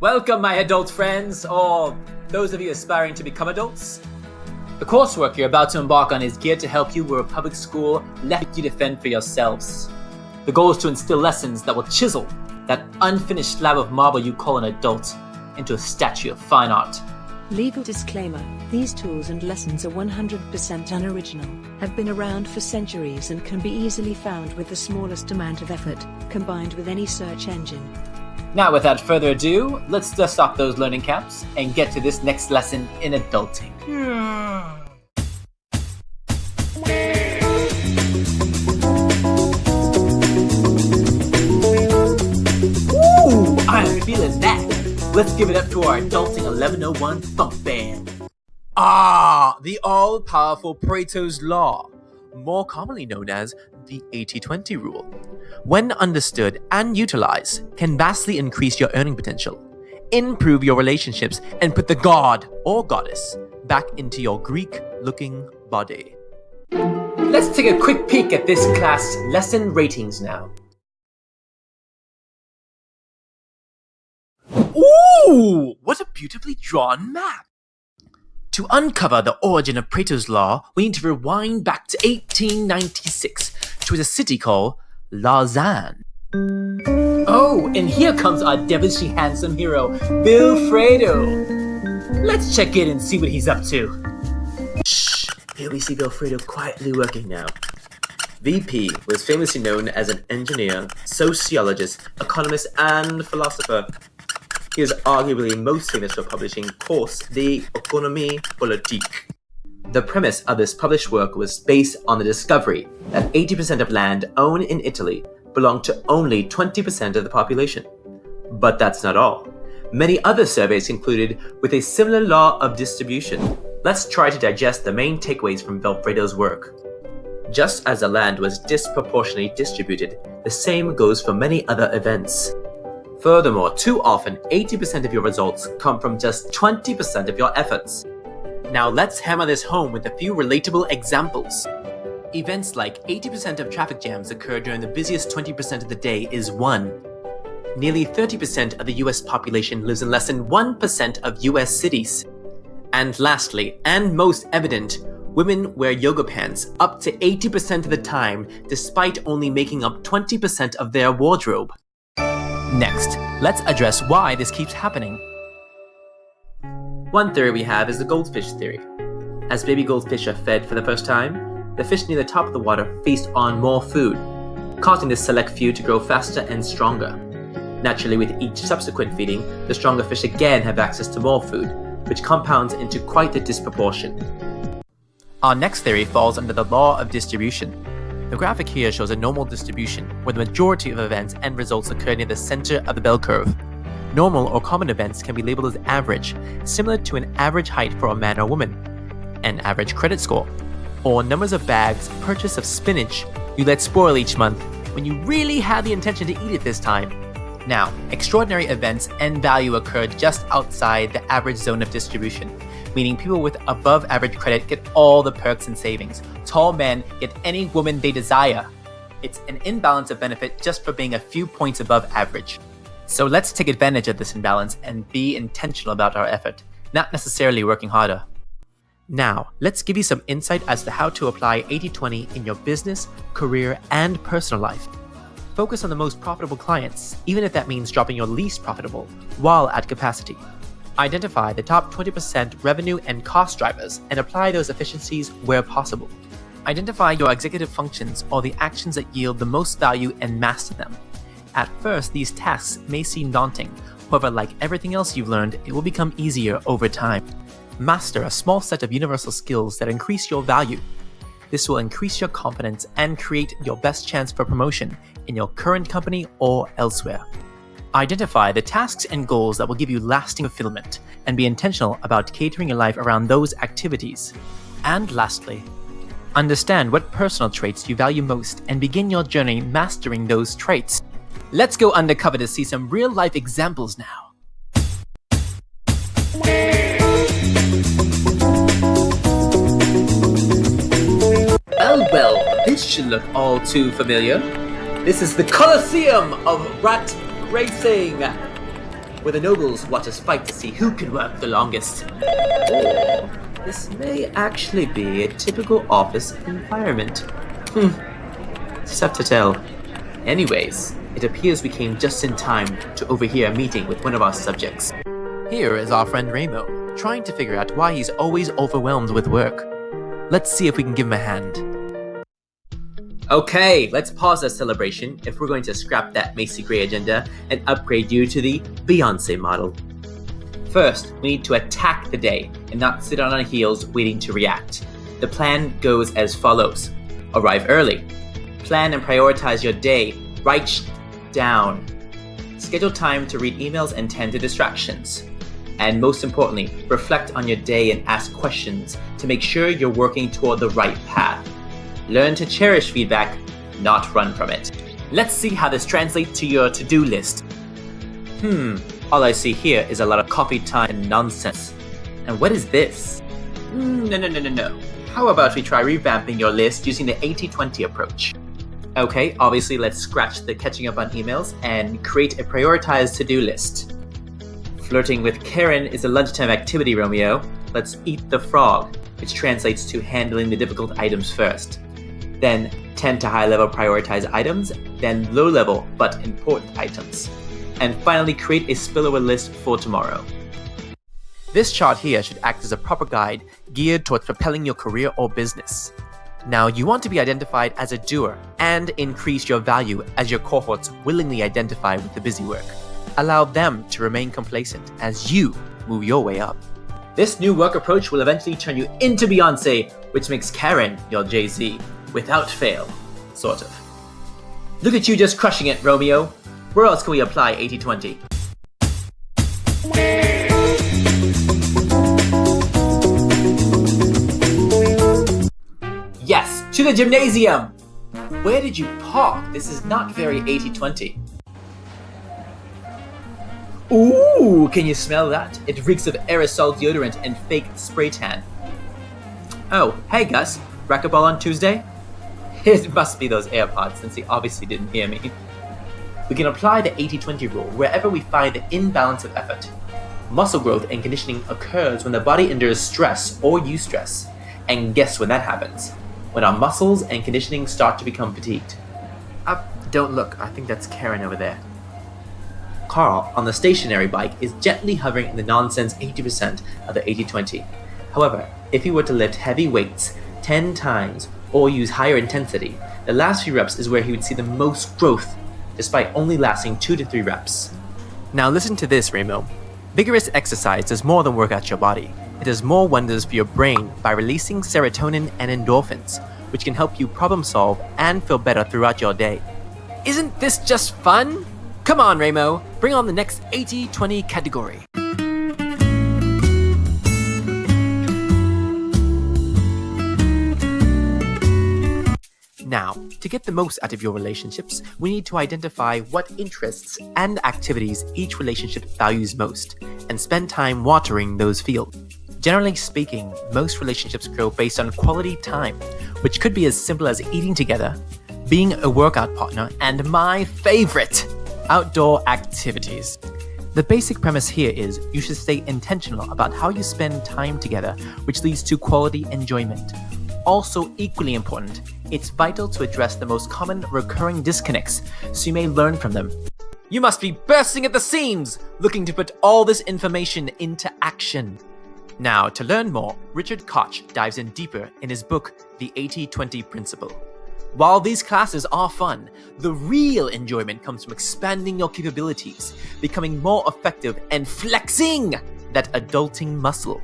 Welcome, my adult friends, or those of you aspiring to become adults. The coursework you're about to embark on is geared to help you where a public school left you to fend for yourselves. The goal is to instill lessons that will chisel that unfinished slab of marble you call an adult into a statue of fine art. Legal disclaimer: these tools and lessons are 100% unoriginal, have been around for centuries and can be easily found with the smallest amount of effort, combined with any search engine. Now, without further ado, let's dust off those learning caps and get to this next lesson in adulting. Ooh, I'm feeling that. Let's give it up to our Adulting 1101 funk band. The all-powerful Pareto's Law, more commonly known as the 80-20 rule, when understood and utilized, can vastly increase your earning potential, improve your relationships, and put the god or goddess back into your Greek-looking body. Let's take a quick peek at this class lesson ratings now. Ooh, what a beautifully drawn map! To uncover the origin of Pareto's Law, we need to rewind back to 1896 to a city called Lausanne. Oh, and here comes our devilishly handsome hero, Bill Fredo. Let's check in and see what he's up to. Shh! Here we see Bill Fredo quietly working now. VP was famously known as an engineer, sociologist, economist, and philosopher. He is arguably most famous for publishing course The Économie Politique. The premise of this published work was based on the discovery that 80% of land owned in Italy belonged to only 20% of the population. But that's not all. Many other surveys concluded with a similar law of distribution. Let's try to digest the main takeaways from Bill Fredo's work. Just as the land was disproportionately distributed, the same goes for many other events. Furthermore, too often, 80% of your results come from just 20% of your efforts. Now let's hammer this home with a few relatable examples. Events like 80% of traffic jams occur during the busiest 20% of the day is one. Nearly 30% of the US population lives in less than 1% of US cities. And lastly, and most evident, women wear yoga pants up to 80% of the time, despite only making up 20% of their wardrobe. Next, let's address why this keeps happening. One theory we have is the goldfish theory. As baby goldfish are fed for the first time, the fish near the top of the water feast on more food, causing the select few to grow faster and stronger. Naturally, with each subsequent feeding, the stronger fish again have access to more food, which compounds into quite the disproportion. Our next theory falls under the law of distribution. The graphic here shows a normal distribution, where the majority of events and results occur near the center of the bell curve. Normal or common events can be labeled as average, similar to an average height for a man or woman, an average credit score, or numbers of bags purchase of spinach you let spoil each month when you really had the intention to eat it this time. Now, extraordinary events and value occur just outside the average zone of distribution, meaning people with above average credit get all the perks and savings. Tall men get any woman they desire. It's an imbalance of benefit just for being a few points above average. So let's take advantage of this imbalance and be intentional about our effort, not necessarily working harder. Now, let's give you some insight as to how to apply 80-20 in your business, career, and personal life. Focus on the most profitable clients, even if that means dropping your least profitable, while at capacity. Identify the top 20% revenue and cost drivers and apply those efficiencies where possible. Identify your executive functions or the actions that yield the most value and master them. At first, these tasks may seem daunting. However, like everything else you've learned, it will become easier over time. Master a small set of universal skills that increase your value. This will increase your confidence and create your best chance for promotion in your current company or elsewhere. Identify the tasks and goals that will give you lasting fulfillment and be intentional about catering your life around those activities. And lastly, understand what personal traits you value most and begin your journey mastering those traits. Let's go undercover to see some real-life examples now. Well, this should look all too familiar. This is the Colosseum of rat racing. where the nobles watch us fight to see who can work the longest. Or this may actually be a typical office environment. It's tough to tell. Anyways, it appears we came just in time to overhear a meeting with one of our subjects. Here is our friend Ramo, trying to figure out why he's always overwhelmed with work. Let's see if we can give him a hand. Okay, let's pause our celebration if we're going to scrap that Macy Gray agenda and upgrade you to the Beyonce model. First, we need to attack the day and not sit on our heels waiting to react. The plan goes as follows. Arrive early. Plan and prioritize your day. Write down. Schedule time to read emails and tend to distractions. And most importantly, reflect on your day and ask questions to make sure you're working toward the right path. Learn to cherish feedback, not run from it. Let's see how this translates to your to-do list. All I see here is a lot of coffee time and nonsense. And what is this? No. How about we try revamping your list using the 80-20 approach? Okay, obviously let's scratch the catching up on emails and create a prioritized to-do list. Flirting with Karen is a lunchtime activity, Romeo. Let's eat the frog, which translates to handling the difficult items first. Then tend to high-level prioritized items, then low-level but important items. And finally create a spillover list for tomorrow. This chart here should act as a proper guide geared towards propelling your career or business. Now, you want to be identified as a doer and increase your value as your cohorts willingly identify with the busy work. Allow them to remain complacent as you move your way up. This new work approach will eventually turn you into Beyonce, which makes Karen your Jay-Z, without fail, sort of. Look at you just crushing it, Romeo. Where else can we apply 80-20? Yes, to the gymnasium! Where did you park? This is not very 80-20. Ooh, can you smell that? It reeks of aerosol deodorant and fake spray tan. Oh, hey Gus, racquetball on Tuesday? It must be those AirPods, since he obviously didn't hear me. We can apply the 80-20 rule wherever we find the imbalance of effort. Muscle growth and conditioning occurs when the body endures stress or eustress. And guess when that happens? When our muscles and conditioning start to become fatigued. Don't look, I think that's Karen over there. Carl, on the stationary bike, is gently hovering in the nonsense 80% of the 80-20. However, if he were to lift heavy weights 10 times or use higher intensity, the last few reps is where he would see the most growth, despite only lasting 2 to 3 reps. Now listen to this, Ramo. Vigorous exercise does more than work out your body. It does more wonders for your brain by releasing serotonin and endorphins, which can help you problem solve and feel better throughout your day. Isn't this just fun? Come on, Ramo, bring on the next 80-20 category. Now, to get the most out of your relationships, we need to identify what interests and activities each relationship values most, and spend time watering those fields. Generally speaking, most relationships grow based on quality time, which could be as simple as eating together, being a workout partner, and my favorite, outdoor activities. The basic premise here is you should stay intentional about how you spend time together, which leads to quality enjoyment. Also equally important, it's vital to address the most common recurring disconnects so you may learn from them. You must be bursting at the seams, looking to put all this information into action. Now, to learn more, Richard Koch dives in deeper in his book, The 80-20 Principle. While these classes are fun, the real enjoyment comes from expanding your capabilities, becoming more effective, and flexing that adulting muscle.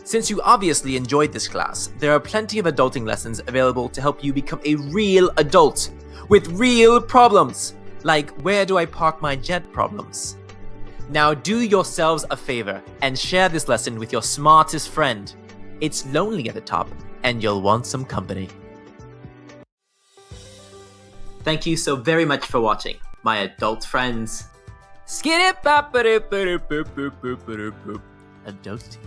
Since you obviously enjoyed this class, there are plenty of adulting lessons available to help you become a real adult with real problems, like where do I park my jet problems. Now do yourselves a favor and share this lesson with your smartest friend. It's lonely at the top and you'll want some company. Thank you so very much for watching, my adult friends. Adulting.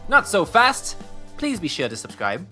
Not so fast! Please be sure to subscribe.